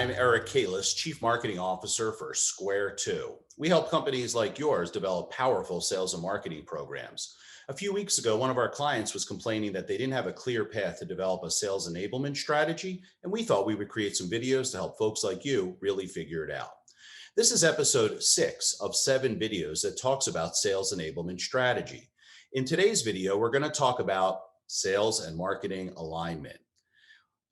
I'm Eric Kalis, Chief Marketing Officer for Square 2. We help companies like yours develop powerful sales and marketing programs. A few weeks ago, one of our clients was complaining that they didn't have a clear path to develop a sales enablement strategy, and we thought we would create some videos to help folks like you really figure it out. This is episode 6 of 7 videos that talks about sales enablement strategy. In today's video, we're going to talk about sales and marketing alignment.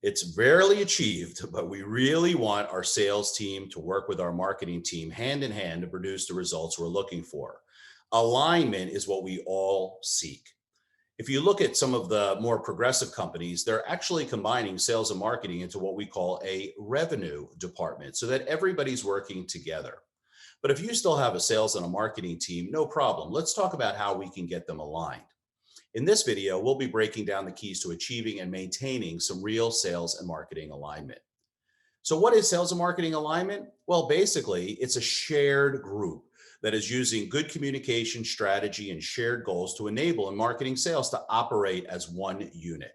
It's rarely achieved, but we really want our sales team to work with our marketing team hand in hand to produce the results we're looking for. Alignment is what we all seek. If you look at some of the more progressive companies, they're actually combining sales and marketing into what we call a revenue department so that everybody's working together. But if you still have a sales and a marketing team, no problem. Let's talk about how we can get them aligned. In this video, we'll be breaking down the keys to achieving and maintaining some real sales and marketing alignment. So what is sales and marketing alignment? Well, basically, it's a shared group that is using good communication strategy and shared goals to enable and marketing sales to operate as one unit.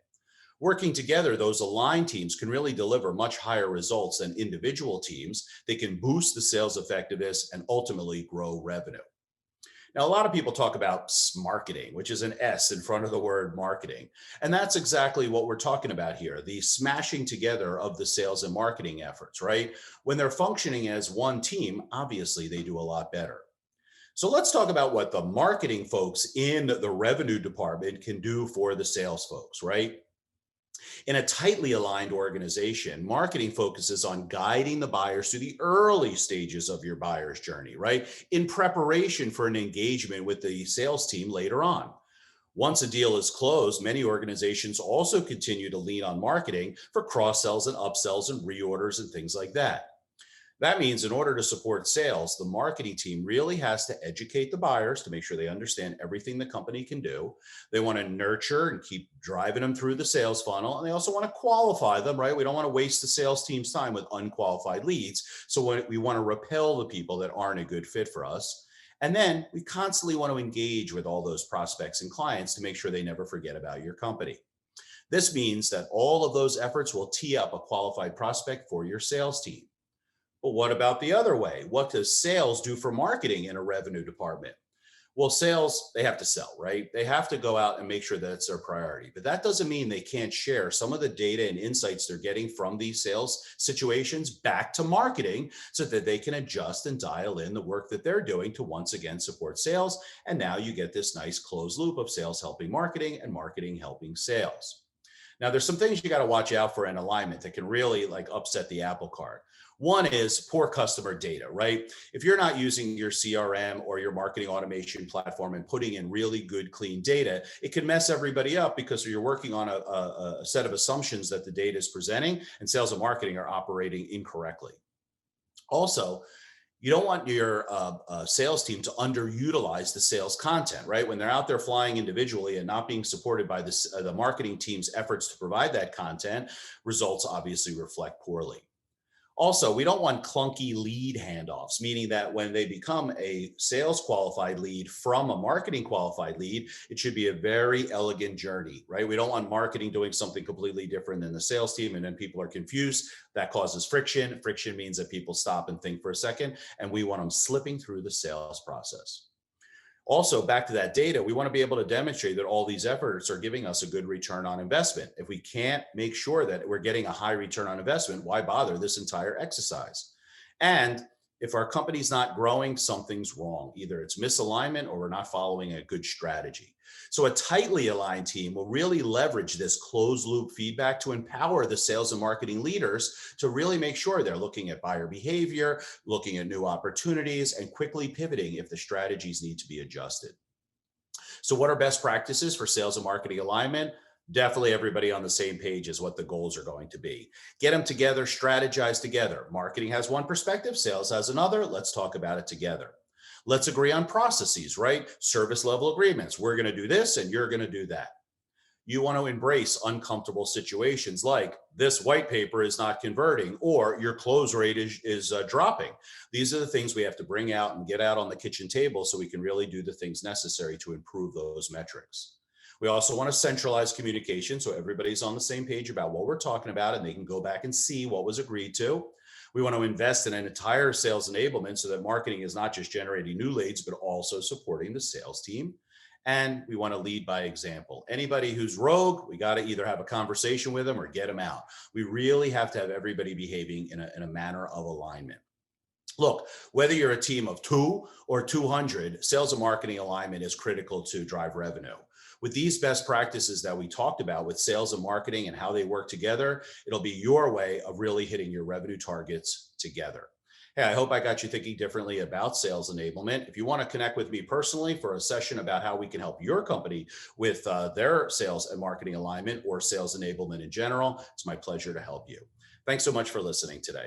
Working together, those aligned teams can really deliver much higher results than individual teams. They can boost the sales effectiveness and ultimately grow revenue. Now, a lot of people talk about marketing, which is an S in front of the word marketing. And that's exactly what we're talking about here, the smashing together of the sales and marketing efforts, right? When they're functioning as one team, obviously they do a lot better. So let's talk about what the marketing folks in the revenue department can do for the sales folks, right? In a tightly aligned organization, marketing focuses on guiding the buyers through the early stages of your buyer's journey, right? In preparation for an engagement with the sales team later on. Once a deal is closed, many organizations also continue to lean on marketing for cross sells and upsells and reorders and things like that. That means in order to support sales, the marketing team really has to educate the buyers to make sure they understand everything the company can do. They want to nurture and keep driving them through the sales funnel. And they also want to qualify them, right? We don't want to waste the sales team's time with unqualified leads. So we want to repel the people that aren't a good fit for us. And then we constantly want to engage with all those prospects and clients to make sure they never forget about your company. This means that all of those efforts will tee up a qualified prospect for your sales team. But what about the other way? What does sales do for marketing in a revenue department? Well, sales, they have to sell, right? They have to go out and make sure that it's their priority. But that doesn't mean they can't share some of the data and insights they're getting from these sales situations back to marketing so that they can adjust and dial in the work that they're doing to once again support sales. And now you get this nice closed loop of sales helping marketing and marketing helping sales. Now, there's some things you got to watch out for in alignment that can really upset the apple cart. One is poor customer data, right? If you're not using your CRM or your marketing automation platform and putting in really good, clean data, it can mess everybody up because you're working on a set of assumptions that the data is presenting and sales and marketing are operating incorrectly. Also, you don't want your sales team to underutilize the sales content, right? When they're out there flying individually and not being supported by the marketing team's efforts to provide that content, results obviously reflect poorly. Also, we don't want clunky lead handoffs, meaning that when they become a sales qualified lead from a marketing qualified lead, it should be a very elegant journey, right? We don't want marketing doing something completely different than the sales team, and then people are confused. That causes friction. Friction means that people stop and think for a second, and we want them slipping through the sales process. Also, back to that data, we want to be able to demonstrate that all these efforts are giving us a good return on investment. If we can't make sure that we're getting a high return on investment, why bother this entire exercise? And if our company's not growing, something's wrong. Either it's misalignment or we're not following a good strategy. So a tightly aligned team will really leverage this closed loop feedback to empower the sales and marketing leaders to really make sure they're looking at buyer behavior, looking at new opportunities, and quickly pivoting if the strategies need to be adjusted. So what are best practices for sales and marketing alignment? Definitely everybody on the same page is what the goals are going to be. Get them together, strategize together. Marketing has one perspective, sales has another. Let's talk about it together. Let's agree on processes, right? Service level agreements. We're going to do this and you're going to do that. You want to embrace uncomfortable situations like this white paper is not converting or your close rate is dropping. These are the things we have to bring out and get out on the kitchen table so we can really do the things necessary to improve those metrics. We also want to centralize communication so everybody's on the same page about what we're talking about and they can go back and see what was agreed to. We want to invest in an entire sales enablement so that marketing is not just generating new leads, but also supporting the sales team. And we want to lead by example. Anybody who's rogue, we got to either have a conversation with them or get them out. We really have to have everybody behaving in a manner of alignment. Look, whether you're a team of 2 or 200, sales and marketing alignment is critical to drive revenue. With these best practices that we talked about with sales and marketing and how they work together, it'll be your way of really hitting your revenue targets together. Hey, I hope I got you thinking differently about sales enablement. If you want to connect with me personally for a session about how we can help your company with their sales and marketing alignment or sales enablement in general, it's my pleasure to help you. Thanks so much for listening today.